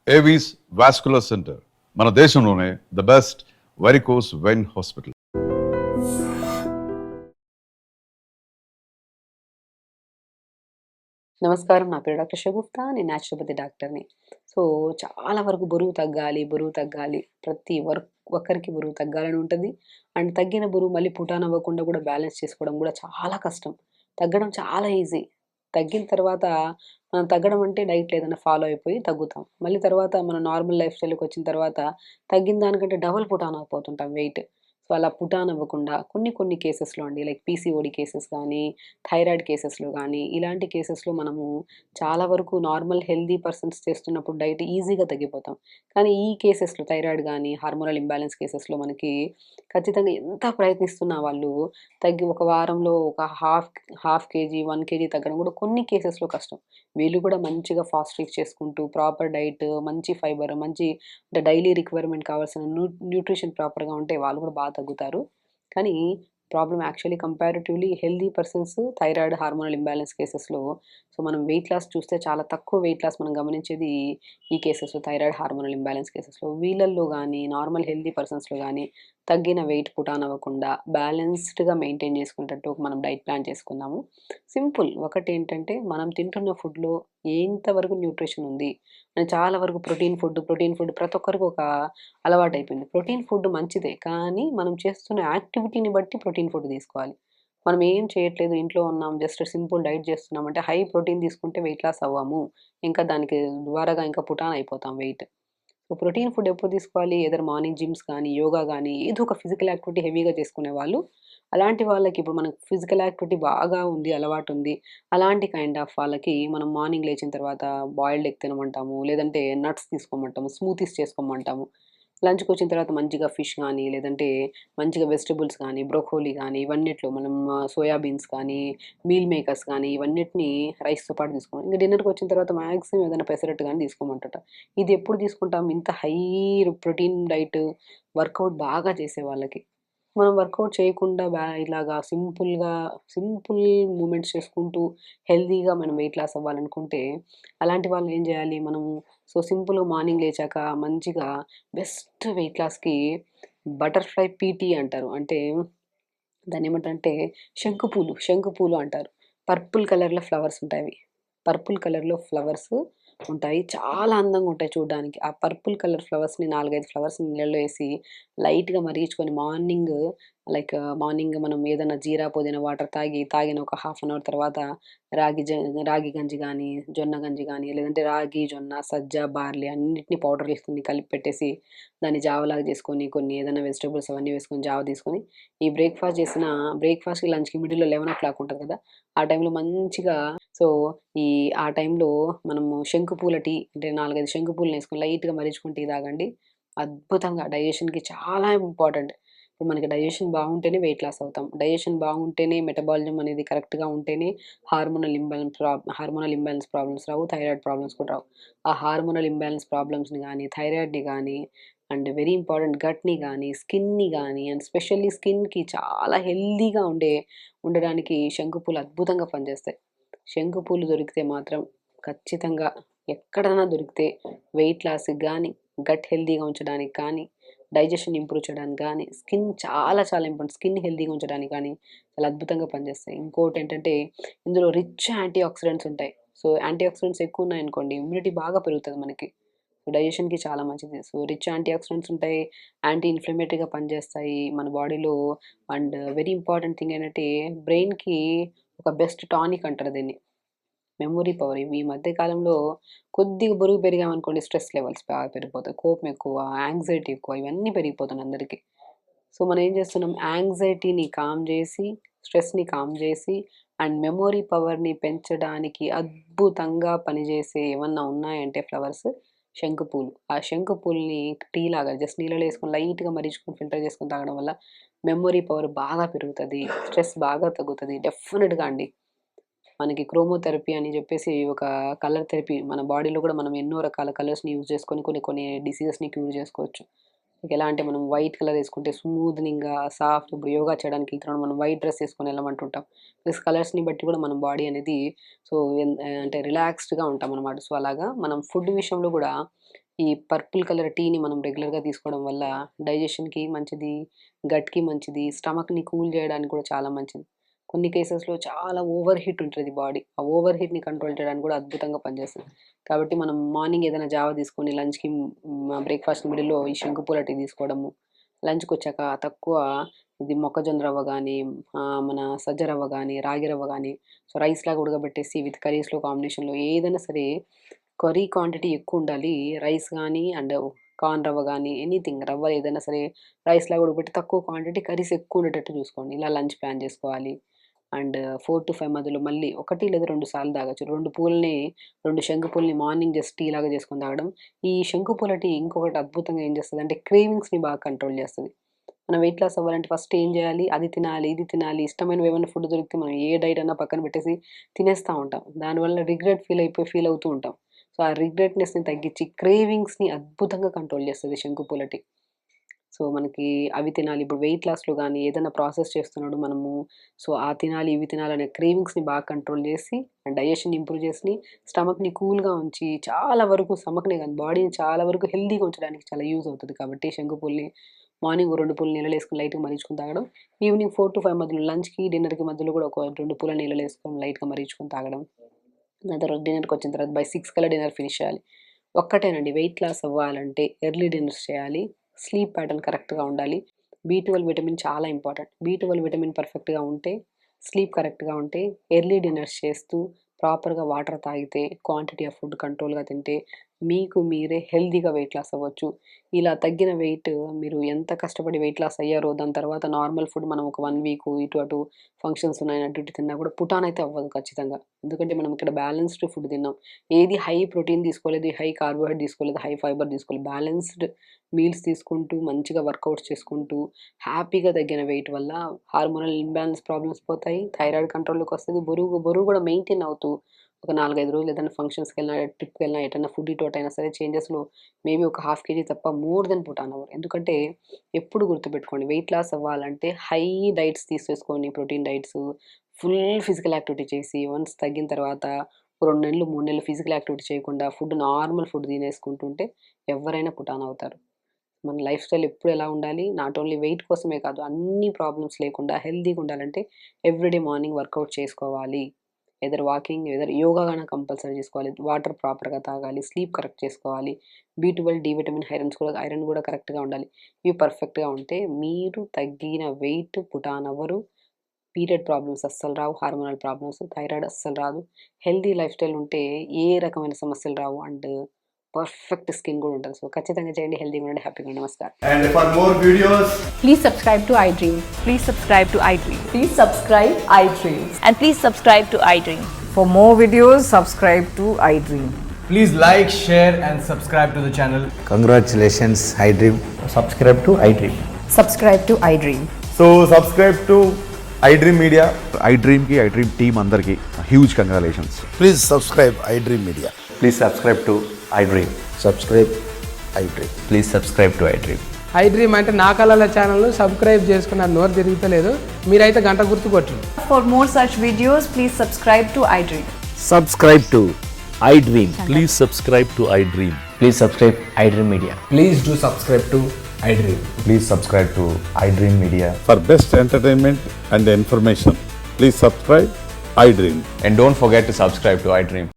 Avis vascular centre మన దేశంలోనే the best varicose vein hospital. నమస్కారం. నా పేరు డాక్టర్ షగుప్తా. నేను న్యాచురోపతి డాక్టర్‌ని. సో, చాలా వరకు బరువు తగ్గాలి, బరువు తగ్గాలి. ప్రతి ఒక్కరికి బరువు తగ్గాలని ఉంటది. అండ్ తగ్గిన బరువు మళ్ళీ పుటాన్ అవ్వకుండా కూడా బ్యాలెన్స్ చేసుకోవడం కూడా చాలా కష్టం. తగ్గడం చాలా ఈజీ. తగ్గిన తర్వాత మనం తగ్గడం అంటే డైట్‌లో ఏదైనా ఫాలో అయిపోయి తగ్గుతాం. మళ్ళీ తర్వాత మన నార్మల్ లైఫ్ స్టైల్‌కొచ్చిన తర్వాత తగ్గిన దానికంటే డబుల్ పుటాన్ అయిపోతుంటాం వెయిట్. సో, అలా పుటాన్ అవ్వకుండా కొన్ని కేసెస్‌లో అండి లైక్ పీసీఓడీ కేసెస్ గానీ, థైరాయిడ్ కేసెస్‌లో గానీ, ఇలాంటి కేసెస్‌లో మనము చాలా వరకు నార్మల్ హెల్తీ పర్సన్స్ చేస్తున్నప్పుడు డైట్ ఈజీగా తగ్గిపోతాం. కానీ ఈ కేసెస్‌లో థైరాయిడ్ గానీ, హార్మోనల్ ఇంబాలెన్స్ కేసెస్‌లో మనకి ఖచ్చితంగా ఎంత ప్రయత్నిస్తున్నా వాళ్ళు తగ్గి ఒక వారంలో ఒక హాఫ్ కేజీ, 1 కేజీ తగ్గడం కూడా కొన్ని కేసెస్‌లో కష్టం. వీళ్ళు కూడా మంచిగా ఫాస్టింగ్స్ చేసుకుంటూ ప్రాపర్ డైట్, మంచి ఫైబర్, మంచి అంటే డైలీ రిక్వైర్మెంట్ కావాల్సిన న్యూట్రిషన్ ప్రాపర్‌గా ఉంటే వాళ్ళు కూడా తగ్గుతారు. కానీ problem actually comparatively healthy persons thyroid, hormonal imbalance కేసెస్‌లో సో, మనం వెయిట్ లాస్ చూస్తే చాలా తక్కువ వెయిట్ లాస్ మనం గమనించేది ఈ కేసెస్‌లో థైరాయిడ్, హార్మోనల్ ఇంబాలెన్స్ కేసెస్‌లో. వీళ్ళల్లో గానీ, నార్మల్ హెల్తీ పర్సన్స్‌లో గానీ తగ్గిన వెయిట్ పుటాన్ అవ్వకుండా బ్యాలెన్స్డ్‌గా మెయింటైన్ చేసుకునేటట్టు మనం డైట్ ప్లాన్ చేసుకుందాము. సింపుల్. ఒకటేంటంటే మనం తింటున్న ఫుడ్‌లో ఎంతవరకు న్యూట్రిషన్ ఉంది. చాలా వరకు ప్రోటీన్ ఫుడ్ ప్రతి ఒక్కరికి ఒక అలవాటైపోయింది. ప్రోటీన్ ఫుడ్ మంచిదే. కానీ మనం చేస్తున్న యాక్టివిటీని బట్టి ప్రోటీన్ ఫుడ్ తీసుకోవాలి. మనం ఏం చేయట్లేదు ఇంట్లో ఉన్నాం. జస్ట్ సింపుల్ డైట్ చేస్తున్నాం అంటే హై ప్రోటీన్ తీసుకుంటే వెయిట్ లాస్ అవ్వము. ఇంకా దానికి ద్వారాగా ఇంకా పుటాన్ అయిపోతాం వెయిట్. సో, ప్రోటీన్ ఫుడ్ ఎప్పుడు తీసుకోవాలి? ఎయిదర్ మార్నింగ్ జిమ్స్ గానీ, యోగా గానీ ఏదో ఒక ఫిజికల్ యాక్టివిటీ హెవీగా చేసుకునేవాళ్ళు. అలాంటి వాళ్ళకి ఇప్పుడు మనకు ఫిజికల్ యాక్టివిటీ బాగా ఉంది, అలవాటుంది. అలాంటి కైండ్ ఆఫ్ వాళ్ళకి మనం మార్నింగ్ లేచిన తర్వాత బాయిల్డ్ ఎగ్ తినమంటాము. లేదంటే నట్స్ తీసుకోమంటాము. స్మూతీస్ చేసుకోమంటాము. లంచ్‌కొచ్చిన తర్వాత మంచిగా ఫిష్ గానీ, లేదంటే మంచిగా వెజిటబుల్స్ గానీ, బ్రోకోలీ గానీ, ఇవన్నిట్లో మనం సోయా బీన్స్ కానీ, మీల్ మేకర్స్ గానీ, ఇవన్నిటిని రైస్‌తో పాటు తీసుకోవాలి. ఇంక డిన్నర్‌కొచ్చిన తర్వాత మాక్సిమం ఏదైనా పెసరట్టు గానీ తీసుకోమంటట. ఇది ఎప్పుడు తీసుకుంటాం? ఇంత హై ప్రోటీన్ డైట్ వర్కౌట్ బాగా చేసే వాళ్ళకి. మనం వర్కౌట్ చేయకుండా ఇలాగా సింపుల్ మూవ్‌మెంట్స్ చేసుకుంటూ హెల్తీగా మనం వెయిట్ లాస్ అవ్వాలనుకుంటే, అలాంటి వాళ్ళు ఏం జేయాలి మనము సో, సింపుల్‌గా మార్నింగ్ లేచాక మంచిగా బెస్ట్ వెయిట్ లాస్‌కి బటర్‌ఫ్లై పీటీ అంటారు. అంటే దాన్నేమంటారంటే శంకు పూలు అంటారు. పర్పుల్ కలర్‌లో ఫ్లవర్స్ ఉంటాయవి. పర్పుల్ కలర్‌లో ఫ్లవర్స్ ఉంటాయి. చాలా అందంగా ఉంటాయి చూడ్డానికి. ఆ పర్పుల్ కలర్ ఫ్లవర్స్‌ని 4, 5 ఫ్లవర్స్‌ని నీళ్ళలో ఏసి లైట్‌గా మరిగించుకొని మార్నింగ్ మనం ఏదైనా జీరా, పుదీనా వాటర్ తాగిన ఒక హాఫ్ అన్ అవర్ తర్వాత రాగి జ రాగి గంజి గానీ, జొన్న గంజి గానీ, లేదంటే రాగి, జొన్న, సజ్జ, బార్లీ అన్నిటిని పౌడర్ చేసుకొని కలిపి పెట్టేసి దాన్ని జావలాగా చేసుకొని కొన్ని ఏదైనా వెజిటబుల్స్ అవన్నీ వేసుకొని జావ తీసుకొని ఈ బ్రేక్‌ఫాస్ట్‌కి, లంచ్‌కి మిడిల్‌లో 11:00 ఉంటది కదా! ఆ టైంలో మంచిగా సో, ఈ ఆ టైంలో మనము శంకు పూల టీ అంటే 4, 5 శంకు పూలనేసుకొని లైట్‌గా మరిగించుకొని టీ తాగండి. అద్భుతంగా డైజెషన్‌కి చాలా ఇంపార్టెంట్. ఇప్పుడు మనకి డైజెషన్ బాగుంటేనే వెయిట్ లాస్ అవుతాం. డైజెషన్ బాగుంటేనే మెటబాలిజం అనేది కరెక్ట్‌గా ఉంటేనే హార్మోనల్ ఇంబాలెన్స్ ప్రాబ్లమ్స్ రావు. థైరాయిడ్ ప్రాబ్లమ్స్ కూడా రావు. ఆ హార్మోనల్ ఇంబాలెన్స్ ప్రాబ్లమ్స్‌ని గానీ, థైరాయిడ్‌ని గానీ అండ్ వెరీ ఇంపార్టెంట్ గట్‌ని గానీ, స్కిన్‌ని గానీ అండ్ స్పెషల్లీ స్కిన్‌కి చాలా హెల్తీగా ఉండడానికి శంకు పూలు అద్భుతంగా పనిచేస్తాయి. శంకు పూలు దొరికితే మాత్రం ఖచ్చితంగా ఎక్కడైనా దొరికితే వెయిట్ లాస్‌కి గానీ, గట్ హెల్తీగా ఉంచడానికి కానీ, డైజెషన్ ఇంప్రూవ్ చేయడానికి గానీ, స్కిన్ చాలా చాలా ఇంపార్టెంట్. స్కిన్ హెల్తీగా ఉంచడానికి కానీ చాలా అద్భుతంగా పనిచేస్తాయి. ఇంకోటేంటంటే ఇందులో రిచ్ యాంటీ ఆక్సిడెంట్స్ ఉంటాయి. సో, యాంటీ ఆక్సిడెంట్స్ ఎక్కువున్నాయనుకోండి ఇమ్యూనిటీ బాగా పెరుగుతది మనకి. డైజెషన్‌కి చాలా మంచిది. సో, రిచ్ యాంటీ ఆక్సిడెంట్స్ ఉంటాయి. యాంటీ ఇన్‌ఫ్లమేటరీగా పనిచేస్తాయి మన బాడీలో. అండ్ వెరీ ఇంపార్టెంట్ థింగ్ ఏంటంటే బ్రెయిన్‌కి ఒక బెస్ట్ టానిక్ అంటారు దీన్ని. Memory power. ఇవి ఈ మధ్య కాలంలో కొద్దిగా బరువు పెరిగామనుకోండి స్ట్రెస్ లెవెల్స్ బాగా పెరిగిపోతాయి. కోపం ఎక్కువ, యాంగ్జైటీ ఎక్కువ ఇవన్నీ పెరిగిపోతున్నాయి అందరికి. సో, మనం ఏం చేస్తున్నాం యాంగ్జైటీని కామ్ జేసి, స్ట్రెస్‌ని కామ్ జేసి అండ్ మెమరీ పవర్‌ని పెంచడానికి అద్భుతంగా పనిజేసే ఏమన్నా ఉన్నాయంటే ఫ్లవర్స్ శంకుపూలు. ఆ శంకుపూలని టీ లాగా జస్ట్ నీళ్ళలో ఏసుకొని లైట్‌గా మరిగించుకొని ఫిల్టర్ చేసుకొని తాగడం వల్ల మెమరీ పవర్ బాగా పెరుగుతది. స్ట్రెస్ బాగా తగ్గుతది. డెఫినిట్‌గా అండి. మనకి క్రోమోథెరపీ అని జెప్పేసి ఒక కలర్ థెరపీ మన బాడీలో గూడా మనం ఎన్నో రకాల కలర్స్‌ని యూజ్ చేసుకొని కొన్ని కొన్ని డిసీజెస్‌ని క్యూర్ జేసుకోవచ్చు. ఎలా అంటే మనం వైట్ కలర్ యేసుకుంటే స్మూత్నింగ్‌గా, సాఫ్ట్ ఇప్పుడు యోగా చేయడానికి వెళ్తున్నాం మనం వైట్ డ్రెస్ యేసుకొని ఎళ్ళమంటుంటాం. ప్లస్ కలర్స్‌ని బట్టి కూడా మన బాడీ అనేది సో, అంటే రిలాక్స్డ్‌గా ఉంటామనమాట. సో, అలాగా మనం ఫుడ్ విషయంలో గూడా ఈ పర్పుల్ కలర్ టీని మనం రెగ్యులర్‌గా తీసుకోవడం వల్ల డైజెషన్‌కి మంచిది, గట్‌కి మంచిది, స్టమక్‌ని కూల్ చేయడానికి కూడా చాలా మంచిది. కొన్ని కేసెస్‌లో చాలా ఓవర్ హీట్ ఉంటది బాడీ. ఆ ఓవర్ హీట్‌ని కంట్రోల్ చేయడానికి కూడా అద్భుతంగా పనిచేస్తది. కాబట్టి మనం మార్నింగ్ ఏదైనా జావ తీసుకొని లంచ్‌కి బ్రేక్‌ఫాస్ట్ మిడిల్‌లో ఈ శంకుపూల టీ తీసుకోవడము. లంచ్‌కొచ్చాక తక్కువ ఇది మొక్కజొన్న రవ్వ గానీ, మన సజ్జ రవ్వ గానీ, రాగి రవ్వ గానీ, సో రైస్‌లాగా ఉడకబెట్టేసి విత్ కర్రీస్‌లో కాంబినేషన్‌లో ఏదైనా సరే కర్రీ క్వాంటిటీ ఎక్కువుండాలి. రైస్ గానీ అండ్ కార్న్ రవ్వ గానీ, ఎనీథింగ్ రవ్వ ఏదైనా సరే రైస్‌లాగా ఉడకబెట్టి తక్కువ క్వాంటిటీ కర్రీస్ ఎక్కువ ఉండేటట్టు చూసుకోండి. ఇలా లంచ్ ప్లాన్ చేసుకోవాలి. అండ్ 4-5 మధ్యలో మళ్ళీ 1 లేదా 2 సార్లు తాగొచ్చు. 2 శంకు పూలని మార్నింగ్ జస్ట్ టీ లాగా చేసుకొని తాగడం. ఈ శంకు పూల టీ ఇంకొకటి అద్భుతంగా ఏం చేస్తదంటే క్రేవింగ్స్‌ని బాగా కంట్రోల్ చేస్తది. మనం వెయిట్ లాస్ అవ్వాలంటే ఫస్ట్ ఏం చేయాలి? అది తినాలి, ఇది తినాలి, ఇష్టమైనవి ఏమైనా ఫుడ్ దొరికితే మనం ఏ డైట్ అన్నా పక్కన పెట్టేసి తినేస్తా ఉంటాం. దానివల్ల రిగ్రెట్ ఫీల్ అవుతూ ఉంటాం. సో, ఆ రిగ్రెట్‌నెస్‌ని తగ్గించి క్రేవింగ్స్‌ని అద్భుతంగా కంట్రోల్ చేస్తది శంకుపూల టీ. సో, మనకి అవి తినాలి. ఇప్పుడు వెయిట్ లాస్‌లో గానీ, ఏదైనా ప్రాసెస్ చేస్తున్నప్పుడు మనము సో, ఆ తినాలి, ఇవి తినాలనే క్రేవింగ్స్‌ని బాగా కంట్రోల్ చేసి, అండ్ డైజెషన్‌ని ఇంప్రూవ్ చేసి, స్టమక్‌ని కూల్‌గా ఉంచి, చాలా వరకు స్టమక్‌నే కాదు బాడీని చాలా వరకు హెల్తీగా ఉంచడానికి చాలా యూజ్ అవుతది. కాబట్టి శంకుపూలని మార్నింగ్ ఓ 2 పూల నీళ్ళలో లైట్‌గా మరిగించుకొని తాగడం. ఈవినింగ్ 4-5 మధ్యలో లంచ్‌కి, డిన్నర్‌కి మధ్యలో కూడా ఒక 2 పూల నీళ్ళలో లైట్‌గా మరిగించుకొని తాగడం. దాని తర్వాత డిన్నర్‌కొచ్చిన తర్వాత బై 6 కల్లా డిన్నర్ ఫినిష్ చేయాలి. ఒక్కటేనండి వెయిట్ లాస్ అవ్వాలంటే ఎర్లీ డిన్నర్స్ చేయాలి. స్లీప్ ప్యాటర్న్ కరెక్ట్‌గా ఉండాలి. బి12 విటమిన్ చాలా ఇంపార్టెంట్. బి12 విటమిన్ పర్ఫెక్ట్‌గా ఉంటే, స్లీప్ కరెక్ట్‌గా ఉంటే, ఎర్లీ డిన్నర్స్ చేస్తూ, ప్రాపర్‌గా వాటర్ తాగితే, క్వాంటిటీ ఆఫ్ ఫుడ్ కంట్రోల్‌గా తింటే, మీకు మీరే హెల్తీగా వెయిట్ లాస్ అవ్వచ్చు. ఇలా తగ్గిన వెయిట్ మీరు ఎంత కష్టపడి వెయిట్ లాస్ అయ్యారో, దాని తర్వాత నార్మల్ ఫుడ్ మనం ఒక 1 వీక్ ఇటు అటు ఫంక్షన్స్ ఉన్నాయి అటు ఇటు తిన్నా కూడా పుటానయితే అవ్వదు ఖచ్చితంగా. ఎందుకంటే మనం ఇక్కడ బ్యాలెన్స్డ్ ఫుడ్ తిన్నాం. ఏది హై ప్రోటీన్ తీసుకోలేదు, హై కార్బోహైడ్రేట్ తీసుకోలేదు, హై ఫైబర్ తీసుకోలేదు. బ్యాలెన్స్డ్ మీల్స్ తీసుకుంటూ, మంచిగా వర్కౌట్స్ చేసుకుంటూ, హ్యాపీగా తగ్గిన వెయిట్ వల్ల హార్మోనల్ ఇంబాలెన్స్ ప్రాబ్లమ్స్ పోతాయి. థైరాయిడ్ కంట్రోల్‌లోకొస్తది. బరువు కూడా మెయింటైన్ అవుతూ ఒక 4, 5 రోజులు ఏదైనా ఫంక్షన్స్‌కెళ్ళినా, ట్రిప్‌కెళ్ళినా, ఎటన్నా ఫుడ్ ఇటు అటైనా సరే చేంజెస్‌లో మేబీ ఒక హాఫ్ కేజీ తప్ప మోర్ దెన్ పుట్ ఆన్ అవ్వరు. ఎందుకంటే ఎప్పుడు గుర్తుపెట్టుకోండి వెయిట్ లాస్ అవ్వాలంటే హై డైట్స్ తీసేసుకొని protein diets, full physical activity చేసి వన్స్ తగ్గిన తర్వాత 2 నెలలు, 3 నెలలు ఫిజికల్ యాక్టివిటీ చేయకుండా నార్మల్ ఫుడ్ తినేసుకుంటుంటే ఎవ్వరైనా పుట్ ఆన్ అవుతారు. మన లైఫ్ స్టైల్ ఎప్పుడు ఎలా ఉండాలి? నాట్ ఓన్లీ వెయిట్ కోసమే కాదు అన్ని ప్రాబ్లమ్స్ లేకుండా హెల్తీగా ఉండాలంటే ఎవ్రీడే మార్నింగ్ వర్కౌట్ చేసుకోవాలి. ఎదర్ వాకింగ్, ఎదర్ యోగా గాన కంపల్సరీ చేసుకోవాలి. వాటర్ ప్రాపర్‌గా తాగాలి. స్లీప్ కరెక్ట్ చేసుకోవాలి. బి12, డి విటమిన్, ఐరన్ కూడా కరెక్ట్‌గా ఉండాలి. ఇవి పర్ఫెక్ట్‌గా ఉంటే మీరు తగ్గిన వెయిట్ పుట్ ఆన్ అవ్వరు. పీరియడ్ ప్రాబ్లమ్స్ అస్సలు రావు. హార్మోనల్ ప్రాబ్లమ్స్, థైరాయిడ్ అస్సలు రాదు. హెల్తీ లైఫ్ స్టైల్ ఉంటే ఏ రకమైన సమస్యలు రావు. అండ్ పర్ఫెక్ట్ స్కిన్ కూడా ఉంటది. సో, ఖచ్చితంగా చేయండి. హెల్తీగా ఉండండి. హ్యాపీగా ఉండండి. నమస్కారం. And for more videos, Please subscribe to iDream. Please subscribe to iDream. Please subscribe iDream. And please subscribe to iDream. For more videos, subscribe to iDream. please like, share, and subscribe to the channel. Congratulations, iDream. subscribe to iDream. Subscribe to iDream. So, subscribe to iDream Media. IDream team అందరికీ huge congratulations. Please subscribe iDream Media. Please subscribe to iDream. Subscribe iDream. Please subscribe to iDream. iDream అంటే నా కళల ఛానల్ను subscribe చేసుకున్న నోరు తిరుగుతలేదు మీరైతే గంట గుర్తు కొట్టండి. For more such videos, please subscribe to iDream. Subscribe to iDream. Please subscribe to iDream. Please subscribe iDream Media. Please do subscribe to iDream. Please subscribe to iDream Media. For best entertainment and information, please subscribe iDream. And don't forget to subscribe to iDream.